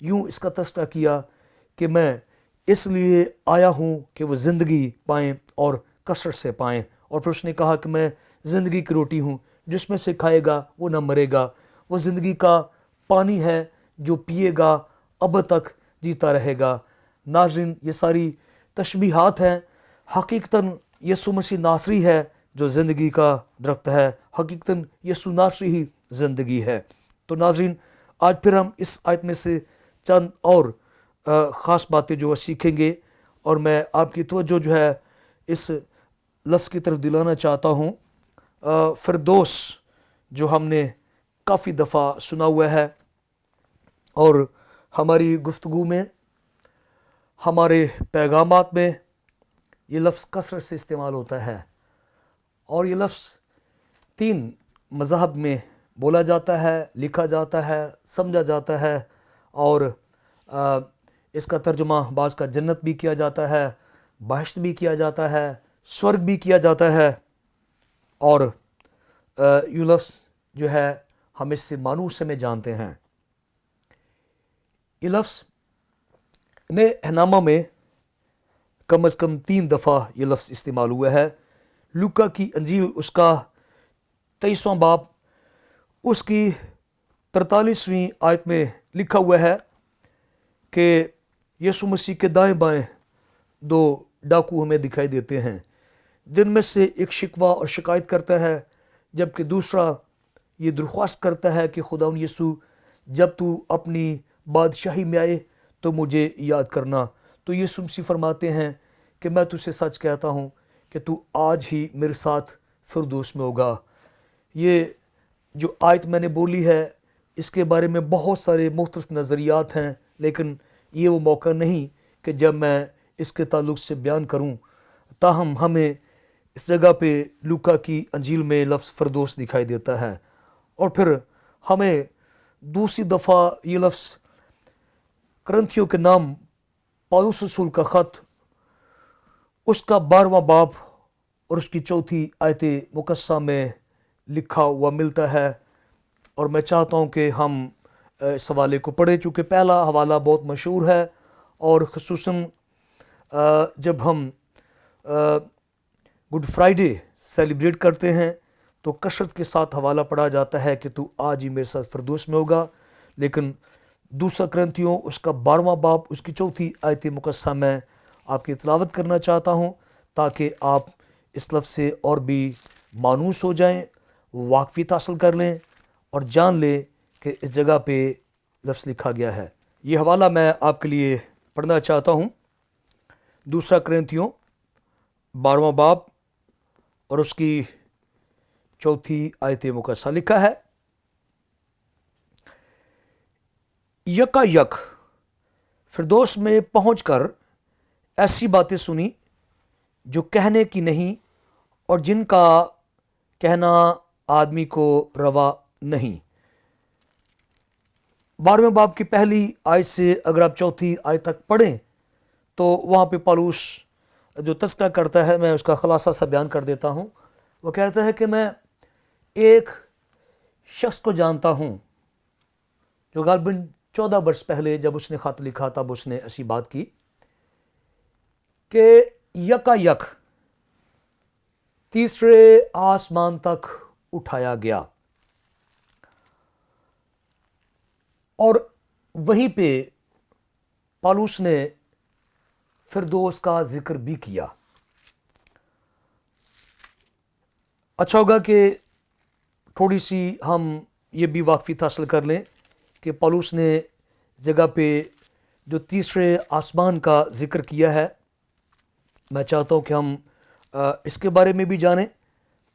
یوں اس کا تذکرہ کیا کہ میں اس لیے آیا ہوں کہ وہ زندگی پائیں اور کثرت سے پائیں، اور پھر اس نے کہا کہ میں زندگی کی روٹی ہوں، جس میں سے کھائے گا وہ نہ مرے گا، وہ زندگی کا پانی ہے جو پیے گا اب تک جیتا رہے گا۔ ناظرین، یہ ساری تشبیہات ہیں، حقیقتاً یسوع مسیح ناصری ہے جو زندگی کا درخت ہے، حقیقتاً یسوع ناصری ہی زندگی ہے۔ تو ناظرین، آج پھر ہم اس آیت میں سے چند اور خاص باتیں جو سیکھیں گے، اور میں آپ کی توجہ جو ہے اس لفظ کی طرف دلانا چاہتا ہوں، فردوس، جو ہم نے کافی دفعہ سنا ہوا ہے، اور ہماری گفتگو میں، ہمارے پیغامات میں یہ لفظ کثرت سے استعمال ہوتا ہے، اور یہ لفظ 3 مذاہب میں بولا جاتا ہے، لکھا جاتا ہے، سمجھا جاتا ہے، اور اس کا ترجمہ بعض کا جنت بھی کیا جاتا ہے، بہشت بھی کیا جاتا ہے، سورگ بھی کیا جاتا ہے، اور یہ لفظ جو ہے ہم اس سے مانوس میں جانتے ہیں۔ یہ لفظ نئے اہنامہ میں کم از کم 3 دفعہ یہ لفظ استعمال ہوا ہے۔ لوکا کی انجیل اس کا 23واں باب اس کی 43ویں آیت میں لکھا ہوا ہے کہ یسوع مسیح کے دائیں بائیں 2 ڈاکو ہمیں دکھائی دیتے ہیں، جن میں سے ایک شکوہ اور شکایت کرتا ہے، جبکہ دوسرا یہ درخواست کرتا ہے کہ خداوند یسوع، جب تو اپنی بادشاہی میں آئے تو مجھے یاد کرنا۔ تو یسوع مسیح فرماتے ہیں کہ میں تجھ سے سچ کہتا ہوں کہ تو آج ہی میرے ساتھ فردوس میں ہوگا۔ یہ جو آیت میں نے بولی ہے، اس کے بارے میں بہت سارے مختلف نظریات ہیں، لیکن یہ وہ موقع نہیں کہ جب میں اس کے تعلق سے بیان کروں۔ تاہم ہمیں اس جگہ پہ لوکا کی انجیل میں لفظ فردوس دکھائی دیتا ہے، اور پھر ہمیں دوسری دفعہ یہ لفظ کرنتھیوں کے نام پالوس رسول کا خط اس کا 12واں باب اور اس کی 4 آیت مقدسہ میں لکھا ہوا ملتا ہے، اور میں چاہتا ہوں کہ ہم اس حوالے کو پڑھیں، چونکہ پہلا حوالہ بہت مشہور ہے، اور خصوصاً جب ہم گڈ فرائیڈے سیلیبریٹ کرتے ہیں تو کثرت کے ساتھ حوالہ پڑھا جاتا ہے کہ تو آج ہی میرے ساتھ فردوس میں ہوگا۔ لیکن دوسرا کرنتھیوں اس کا 12واں باب اس کی 4 آیت مقدسہ میں آپ کی تلاوت کرنا چاہتا ہوں، تاکہ آپ اس لفظ سے اور بھی مانوس ہو جائیں، واقفیت حاصل کر لیں، اور جان لیں کہ اس جگہ پہ لفظ لکھا گیا ہے۔ یہ حوالہ میں آپ کے لیے پڑھنا چاہتا ہوں۔ دوسرا کرنتھیوں 12واں باب اور اس کی 4 آیت مقدسہ لکھا ہے، یکا یک فردوس میں پہنچ کر ایسی باتیں سنی جو کہنے کی نہیں، اور جن کا کہنا آدمی کو روا نہیں۔ 12ویں باب کی پہلی آیت سے اگر آپ 4 آیت تک پڑھیں تو وہاں پہ پالوس جو تذکرہ کرتا ہے، میں اس کا خلاصہ سا بیان کر دیتا ہوں۔ وہ کہتا ہے کہ میں ایک شخص کو جانتا ہوں جو غالباً 14 برس پہلے جب اس نے خط لکھا تب اس نے ایسی بات کی کہ یکا یک تیسرے آسمان تک اٹھایا گیا، اور وہیں پہ پالوس نے فردوس کا ذکر بھی کیا۔ اچھا ہوگا کہ تھوڑی سی ہم یہ بھی واقفیت حاصل کر لیں کہ پالوس نے جگہ پہ جو تیسرے آسمان کا ذکر کیا ہے، میں چاہتا ہوں کہ ہم اس کے بارے میں بھی جانیں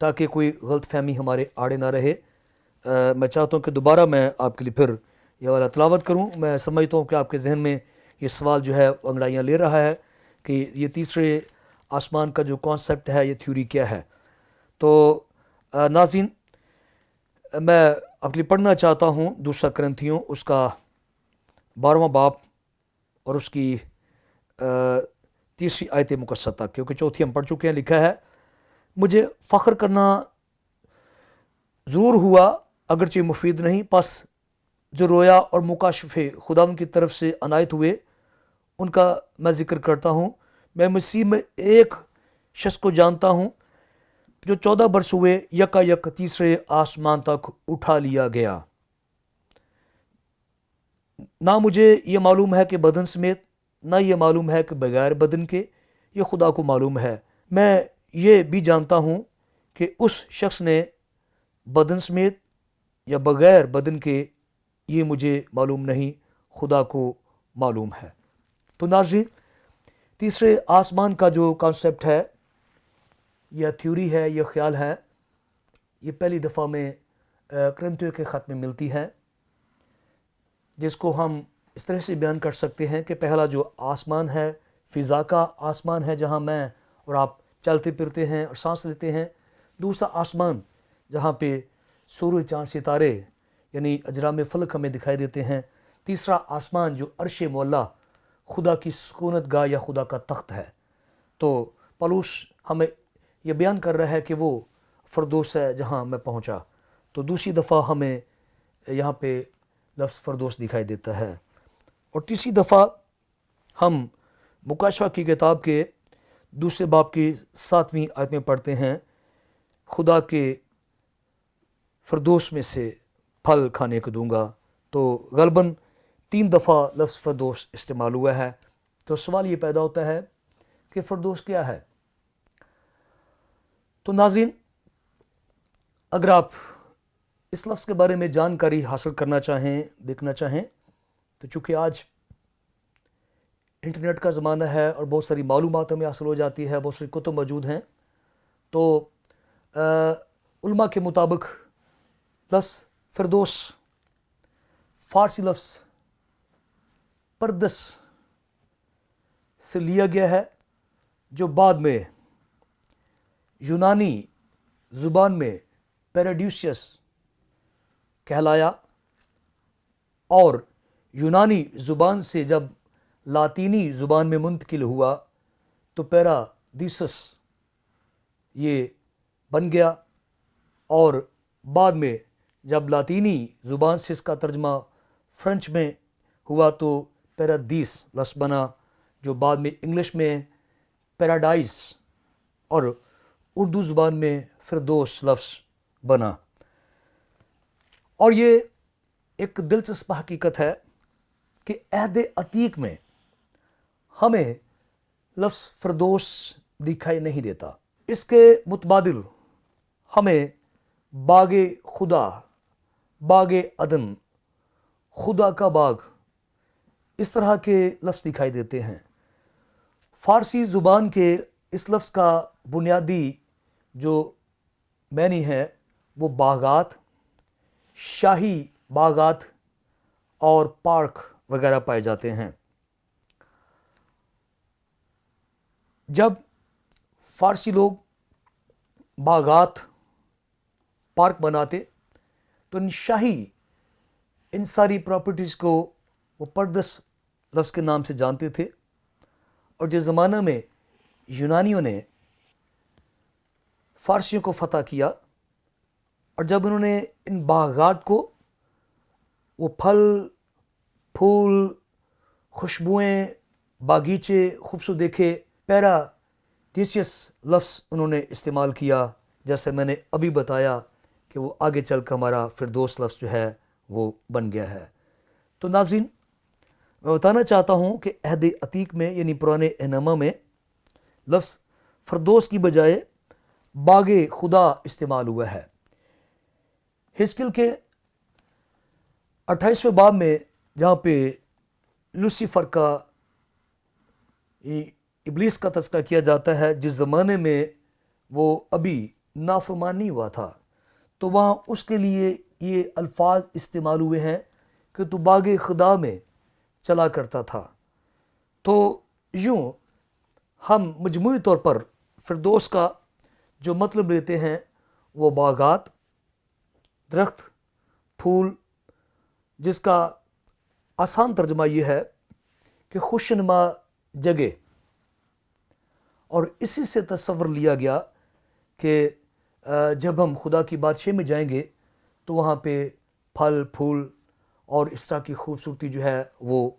تاکہ کوئی غلط فہمی ہمارے آڑے نہ رہے۔ میں چاہتا ہوں کہ دوبارہ میں آپ کے لیے پھر یہ والا تلاوت کروں۔ میں سمجھتا ہوں کہ آپ کے ذہن میں یہ سوال جو ہے انگڑائیاں لے رہا ہے کہ یہ تیسرے آسمان کا جو کانسیپٹ ہے، یہ تھیوری کیا ہے۔ تو ناظرین، میں آپ کے لیے پڑھنا چاہتا ہوں دوسرا کرنتھیوں اس کا 12واں باب اور اس کی 3 آیت مقدسہ تک، کیونکہ 4 ہم پڑھ چکے ہیں۔ لکھا ہے، مجھے فخر کرنا ضرور ہوا اگرچہ مفید نہیں، پس جو رویا اور مکاشفے خداوند کی طرف سے عنایت ہوئے ان کا میں ذکر کرتا ہوں۔ میں مسیح میں ایک شخص کو جانتا ہوں جو 14 برس ہوئے یکا یک تیسرے آسمان تک اٹھا لیا گیا۔ نہ مجھے یہ معلوم ہے کہ بدن سمیت، نہ یہ معلوم ہے کہ بغیر بدن کے، یہ خدا کو معلوم ہے۔ میں یہ بھی جانتا ہوں کہ اس شخص نے بدن سمیت یا بغیر بدن کے، یہ مجھے معلوم نہیں، خدا کو معلوم ہے۔ تو ناظرین، تیسرے آسمان کا جو کانسیپٹ ہے یا تھیوری ہے، یہ خیال ہے، یہ پہلی دفعہ میں کرنتھیوں کے خط میں ملتی ہے، جس کو ہم اس طرح سے بیان کر سکتے ہیں کہ پہلا جو آسمان ہے فضا کا آسمان ہے، جہاں میں اور آپ چلتے پھرتے ہیں اور سانس لیتے ہیں۔ دوسرا آسمان جہاں پہ سورج چاند ستارے یعنی اجرام فلک ہمیں دکھائی دیتے ہیں۔ تیسرا آسمان جو عرش مولا، خدا کی سکونت گاہ یا خدا کا تخت ہے۔ تو پولس ہمیں یہ بیان کر رہا ہے کہ وہ فردوس ہے جہاں میں پہنچا۔ تو دوسری دفعہ ہمیں یہاں پہ لفظ فردوس دکھائی دیتا ہے۔ اور تیسری دفعہ ہم مکاشفہ کی کتاب کے دوسرے باب کی 7ویں آیت میں پڑھتے ہیں، خدا کے فردوس میں سے پھل کھانے کو دوں گا۔ تو غالباً 3 دفعہ لفظ فردوس استعمال ہوا ہے۔ تو سوال یہ پیدا ہوتا ہے کہ فردوس کیا ہے؟ تو ناظرین، اگر آپ اس لفظ کے بارے میں جانکاری حاصل کرنا چاہیں، دیکھنا چاہیں، تو چونکہ آج انٹرنیٹ کا زمانہ ہے اور بہت ساری معلومات ہمیں حاصل ہو جاتی ہے، بہت ساری کتب موجود ہیں، تو علماء کے مطابق لفظ فردوس فارسی لفظ پردس سے لیا گیا ہے، جو بعد میں یونانی زبان میں پیراڈیوسیس کہلایا، اور یونانی زبان سے جب لاطینی زبان میں منتقل ہوا تو پیرادیسس یہ بن گیا، اور بعد میں جب لاطینی زبان سے اس کا ترجمہ فرینچ میں ہوا تو پیرادیس لفظ بنا، جو بعد میں انگلش میں پیراڈائز اور اردو زبان میں فردوس لفظ بنا۔ اور یہ ایک دلچسپ حقیقت ہے کہ عہد عتیق میں ہمیں لفظ فردوس دکھائی نہیں دیتا، اس کے متبادل ہمیں باغ خدا، باغ عدن، خدا کا باغ، اس طرح کے لفظ دکھائی دیتے ہیں۔ فارسی زبان کے اس لفظ کا بنیادی جو معنی ہے وہ باغات، شاہی باغات اور پارک وغیرہ پائے جاتے ہیں۔ جب فارسی لوگ باغات، پارک بناتے تو ان ساری پراپرٹیز کو وہ پردس لفظ کے نام سے جانتے تھے۔ اور جس زمانہ میں یونانیوں نے فارسیوں کو فتح کیا، اور جب انہوں نے ان باغات کو وہ پھل، پھول، خوشبوئیں، باغیچے خوبصورت دیکھے، پیراڈیسیس لفظ انہوں نے استعمال کیا، جیسے میں نے ابھی بتایا کہ وہ آگے چل کر ہمارا فردوس لفظ جو ہے وہ بن گیا ہے۔ تو ناظرین، میں بتانا چاہتا ہوں کہ عہد عتیق میں یعنی پرانے اہنامہ میں لفظ فردوس کی بجائے باغ خدا استعمال ہوا ہے۔ حزقیل کے 28ویں باب میں جہاں پہ لوسیفر کا، ابلیس کا تذکرہ کیا جاتا ہے، جس زمانے میں وہ ابھی نافرمان نہیں ہوا تھا، تو وہاں اس کے لیے یہ الفاظ استعمال ہوئے ہیں کہ تو باغ خدا میں چلا کرتا تھا۔ تو یوں ہم مجموعی طور پر فردوس کا جو مطلب لیتے ہیں وہ باغات، درخت، پھول، جس کا آسان ترجمہ یہ ہے کہ خوشنما جگہ، اور اسی سے تصور لیا گیا کہ جب ہم خدا کی بادشاہی میں جائیں گے تو وہاں پہ پھل، پھول اور اس طرح کی خوبصورتی جو ہے وہ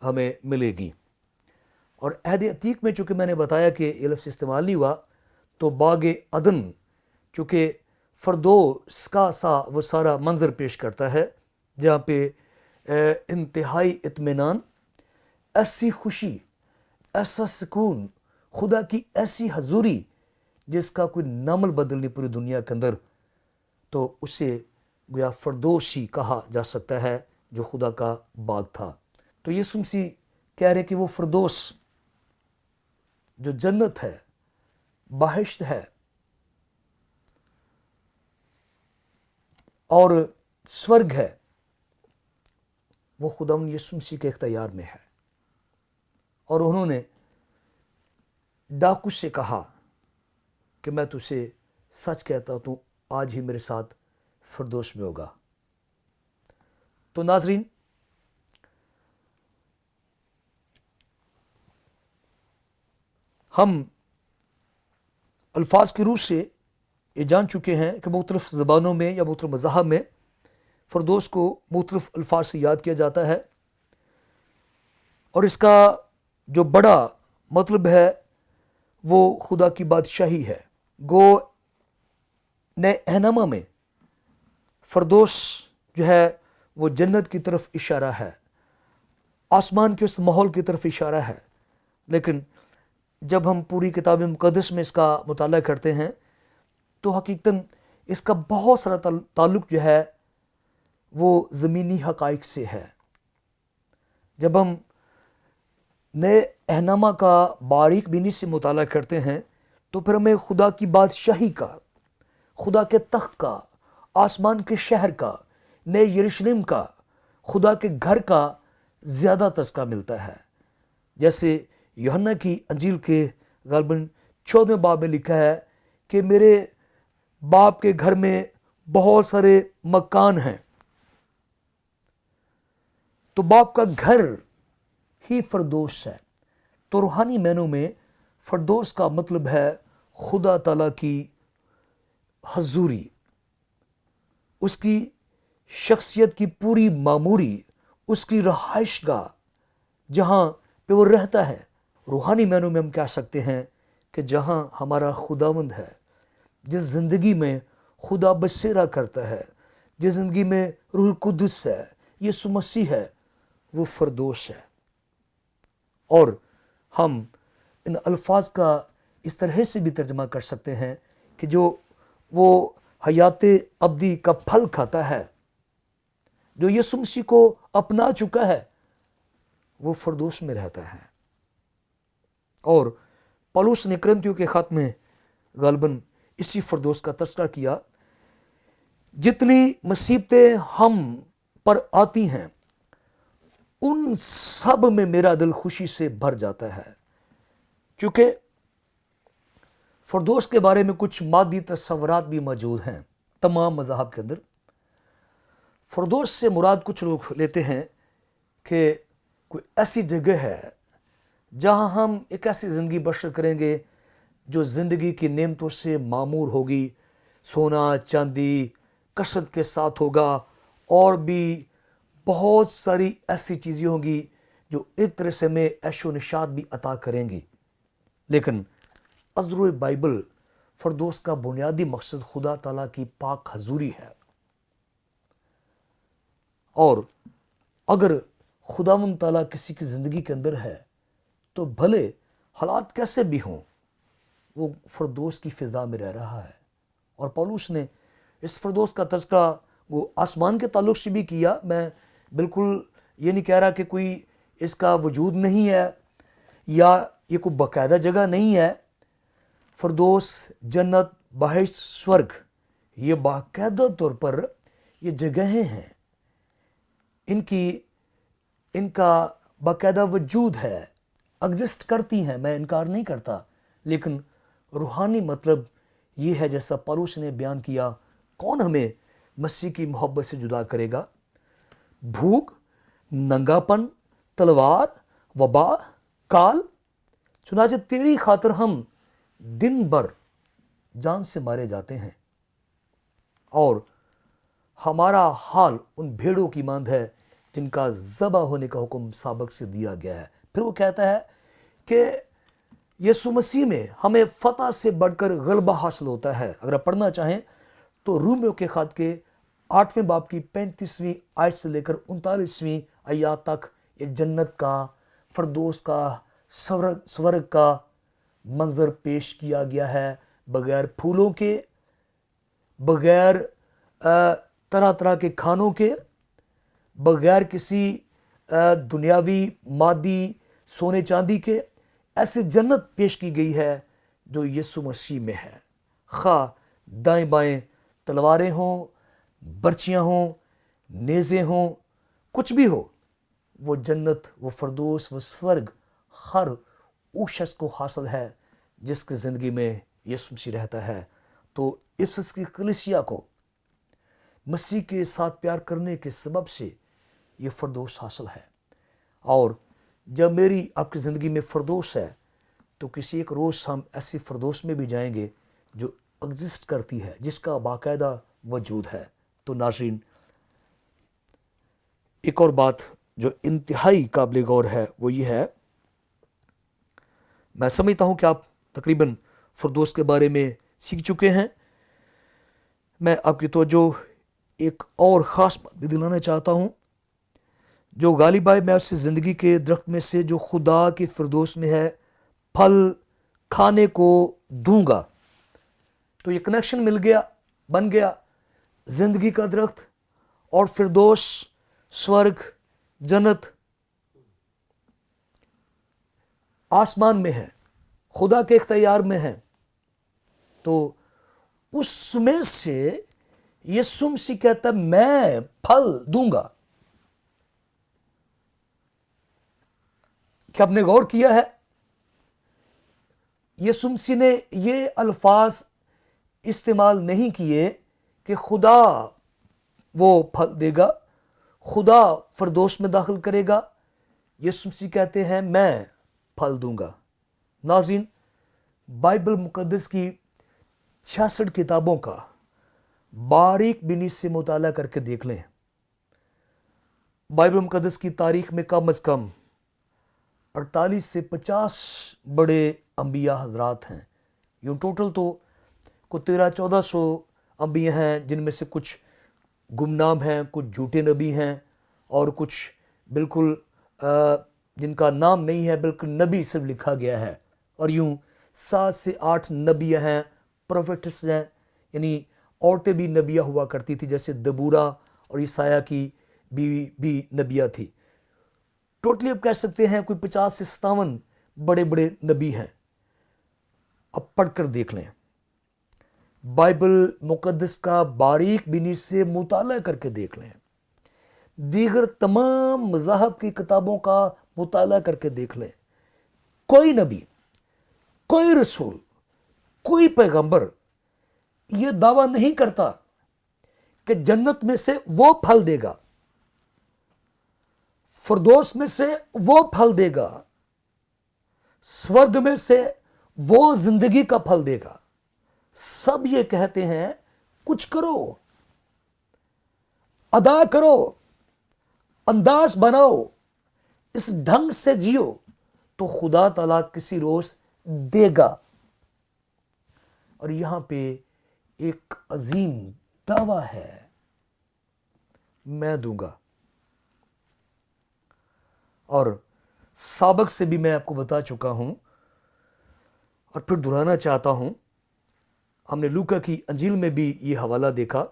ہمیں ملے گی. اور عہد عتیق میں چونکہ میں نے بتایا کہ یہ لفظ استعمال نہیں ہوا, تو باغ عدن چونکہ فردوس کا سا وہ سارا منظر پیش کرتا ہے جہاں پہ انتہائی اطمینان, ایسی خوشی, ایسا سکون, خدا کی ایسی حضوری جس کا کوئی نامل بدل نہیں پوری دنیا کے اندر, تو اسے گویا فردوس ہی کہا جا سکتا ہے جو خدا کا باغ تھا. تو یسوع مسیح کہہ رہے کہ وہ فردوس جو جنت ہے, بہشت ہے اور سورگ ہے, وہ خداوند یسوع مسیح کے اختیار میں ہے. اور انہوں نے ڈاکو سے کہا کہ میں تجھے سچ کہتا ہوں, تو آج ہی میرے ساتھ فردوس میں ہوگا. تو ناظرین, ہم الفاظ کی روح سے یہ جان چکے ہیں کہ مختلف زبانوں میں یا مختلف مذاہب میں فردوس کو مختلف الفاظ سے یاد کیا جاتا ہے, اور اس کا جو بڑا مطلب ہے وہ خدا کی بادشاہی ہے. گو نئے اہنامہ میں فردوس جو ہے وہ جنت کی طرف اشارہ ہے, آسمان کے اس ماحول کی طرف اشارہ ہے. لیکن جب ہم پوری کتاب مقدس میں اس کا مطالعہ کرتے ہیں تو حقیقتاً اس کا بہت سارا تعلق جو ہے وہ زمینی حقائق سے ہے. جب ہم نئے اہنامہ کا باریک بینی سے مطالعہ کرتے ہیں تو پھر ہمیں خدا کی بادشاہی کا, خدا کے تخت کا, آسمان کے شہر کا, نئے یروشلم کا, خدا کے گھر کا زیادہ تذکرہ ملتا ہے. جیسے یوحنا کی انجیل کے غالباً 14ویں باب میں لکھا ہے کہ میرے باپ کے گھر میں بہت سارے مکان ہیں. تو باپ کا گھر ہی فردوس ہے. تو روحانی معنوں میں فردوس کا مطلب ہے خدا تعالیٰ کی حضوری, اس کی شخصیت کی پوری معموری, اس کی رہائش گاہ جہاں پہ وہ رہتا ہے. روحانی معنوں میں ہم کہہ سکتے ہیں کہ جہاں ہمارا خداوند ہے, جس زندگی میں خدا بسیرا کرتا ہے, جس زندگی میں روح القدس ہے, یسوع مسیح ہے, وہ فردوس ہے. اور ہم ان الفاظ کا اس طرح سے بھی ترجمہ کر سکتے ہیں کہ جو وہ حیات ابدی کا پھل کھاتا ہے, جو یسوع مسیح کو اپنا چکا ہے, وہ فردوس میں رہتا ہے. اور پولس نے کرنتھیوں کے خط میں غالباً اسی فردوس کا تذکرہ کیا. جتنی مصیبتیں ہم پر آتی ہیں ان سب میں میرا دل خوشی سے بھر جاتا ہے. چونکہ فردوس کے بارے میں کچھ مادی تصورات بھی موجود ہیں تمام مذاہب کے اندر. فردوس سے مراد کچھ لوگ لیتے ہیں کہ کوئی ایسی جگہ ہے جہاں ہم ایک ایسی زندگی بسر کریں گے جو زندگی کی نعمتوں سے معمور ہوگی, سونا چاندی کثرت کے ساتھ ہوگا, اور بھی بہت ساری ایسی چیزیں ہوں گی جو ایک طرح سے ہمیں عیش و نشاط بھی عطا کریں گی. لیکن از روئے بائبل فردوس کا بنیادی مقصد خدا تعالیٰ کی پاک حضوری ہے. اور اگر خداوند تعالیٰ کسی کی زندگی کے اندر ہے تو بھلے حالات کیسے بھی ہوں وہ فردوس کی فضا میں رہ رہا ہے. اور پولس نے اس فردوس کا تذکرہ وہ آسمان کے تعلق سے بھی کیا. میں بالکل یہ نہیں کہہ رہا کہ کوئی اس کا وجود نہیں ہے یا یہ کوئی باقاعدہ جگہ نہیں ہے. فردوس, جنت, بہشت, سورگ, یہ باقاعدہ طور پر یہ جگہیں ہیں, ان کا باقاعدہ وجود ہے, ایگزسٹ کرتی ہیں, میں انکار نہیں کرتا. لیکن روحانی مطلب یہ ہے جیسا پولس نے بیان کیا, کون ہمیں مسیح کی محبت سے جدا کرے گا؟ بھوک, ننگا پن, تلوار, وبا, کال. چنانچہ تیری خاطر ہم دن بھر جان سے مارے جاتے ہیں, اور ہمارا حال ان بھیڑوں کی مانند ہے جن کا ذبح ہونے کا حکم سابق سے دیا گیا ہے۔ پھر وہ کہتا ہے کہ یسوع مسیح میں ہمیں فتح سے بڑھ کر غلبہ حاصل ہوتا ہے۔ اگر آپ پڑھنا چاہیں تو رومیوں کے خط کے 8ویں باب کی 35ویں آیت سے لے کر 39ویں آیات تک یہ جنت کا، فردوس کا، سورگ کا منظر پیش کیا گیا ہے، بغیر پھولوں کے، بغیر طرح طرح کے کھانوں کے، بغیر کسی دنیاوی مادی سونے چاندی کے، ایسی جنت پیش کی گئی ہے جو یسوع مسیح میں ہے۔ خواہ دائیں بائیں تلواریں ہوں، برچیاں ہوں، نیزے ہوں، کچھ بھی ہو، وہ جنت، وہ فردوس، وہ سورگ ہر اس شخص کو حاصل ہے جس کی زندگی میں یسوع مسیح رہتا ہے۔ تو افسس کی کلیسیا کو مسیح کے ساتھ پیار کرنے کے سبب سے یہ فردوس حاصل ہے، اور جب میری آپ کی زندگی میں فردوس ہے تو کسی ایک روز ہم ایسی فردوس میں بھی جائیں گے جو ایگزسٹ کرتی ہے، جس کا باقاعدہ وجود ہے۔ تو ناظرین، ایک اور بات جو انتہائی قابل غور ہے وہ یہ ہے، میں سمجھتا ہوں کہ آپ تقریباً فردوس کے بارے میں سیکھ چکے ہیں۔ میں آپ کی توجہ ایک اور خاص بات بھی دلانا چاہتا ہوں، جو غالب آئے میں اس سے زندگی کے درخت میں سے جو خدا کے فردوس میں ہے پھل کھانے کو دوں گا۔ تو یہ کنیکشن مل گیا، بن گیا، زندگی کا درخت اور فردوس، سورگ، جنت آسمان میں ہے، خدا کے اختیار میں ہے۔ تو اس میں سے یسوع مسیح کہتا ہے میں پھل دوں گا۔ کیا آپ نے غور کیا ہے؟ یسوع مسیح نے یہ الفاظ استعمال نہیں کیے کہ خدا وہ پھل دے گا، خدا فردوس میں داخل کرے گا۔ یسوع مسیح کہتے ہیں میں پھل دوں گا۔ ناظرین، بائبل مقدس کی 66 کتابوں کا باریک بینی سے مطالعہ کر کے دیکھ لیں۔ بائبل مقدس کی تاریخ میں کم از کم 48 سے 50 بڑے انبیاء حضرات ہیں۔ یوں ٹوٹل تو کوئی 1300-1400 انبیاء ہیں، جن میں سے کچھ گمنام ہیں، کچھ جھوٹے نبی ہیں، اور کچھ بالکل جن کا نام نہیں ہے، بالکل نبی صرف لکھا گیا ہے۔ اور یوں 7 سے 8 نبیاں ہیں، پروفیٹس ہیں، یعنی عورتیں بھی نبیہ ہوا کرتی تھی، جیسے دبورہ اور عیسایہ کی بیوی بھی نبیہ تھی۔ ٹوٹلی اب کہہ سکتے ہیں کوئی 50 سے 57 بڑے بڑے نبی ہیں۔ اب پڑھ کر دیکھ لیں، بائبل مقدس کا باریک بینی سے مطالعہ کر کے دیکھ لیں، دیگر تمام مذاہب کی کتابوں کا مطالعہ کر کے دیکھ لیں۔ کوئی نبی، کوئی رسول، کوئی پیغمبر یہ دعویٰ نہیں کرتا کہ جنت میں سے وہ پھل دے گا، فردوس میں سے وہ پھل دے گا، سورگ میں سے وہ زندگی کا پھل دے گا۔ سب یہ کہتے ہیں کچھ کرو، ادا کرو، انداز بناؤ، اس ڈھنگ سے جیو تو خدا تعالیٰ کسی روز دے گا۔ اور یہاں پہ ایک عظیم دعویٰ ہے، میں دوں گا۔ اور سابق سے بھی میں آپ کو بتا چکا ہوں اور پھر دہرانا چاہتا ہوں، ہم نے لوکا کی انجیل میں بھی یہ حوالہ دیکھا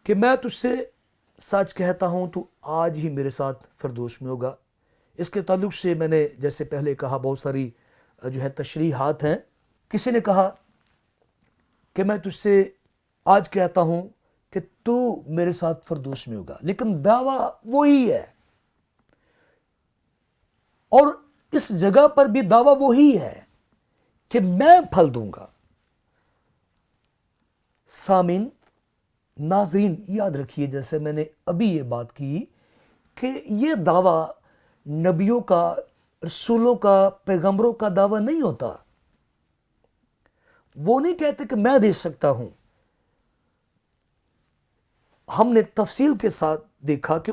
کہ میں تجھ سے سچ کہتا ہوں تو آج ہی میرے ساتھ فردوس میں ہوگا۔ اس کے تعلق سے میں نے جیسے پہلے کہا بہت ساری جو ہے تشریحات ہیں۔ کسی نے کہا کہ میں تجھ سے آج کہتا ہوں کہ تو میرے ساتھ فردوس میں ہوگا، لیکن دعویٰ وہی ہے، اور اس جگہ پر بھی دعویٰ وہی ہے کہ میں پھل دوں گا۔ سامعین، ناظرین، یاد رکھیے جیسے میں نے ابھی یہ بات کی کہ یہ دعویٰ نبیوں کا، رسولوں کا، پیغمبروں کا دعویٰ نہیں ہوتا۔ وہ نہیں کہتے کہ میں دے سکتا ہوں۔ ہم نے تفصیل کے ساتھ دیکھا کہ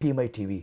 PMI TV।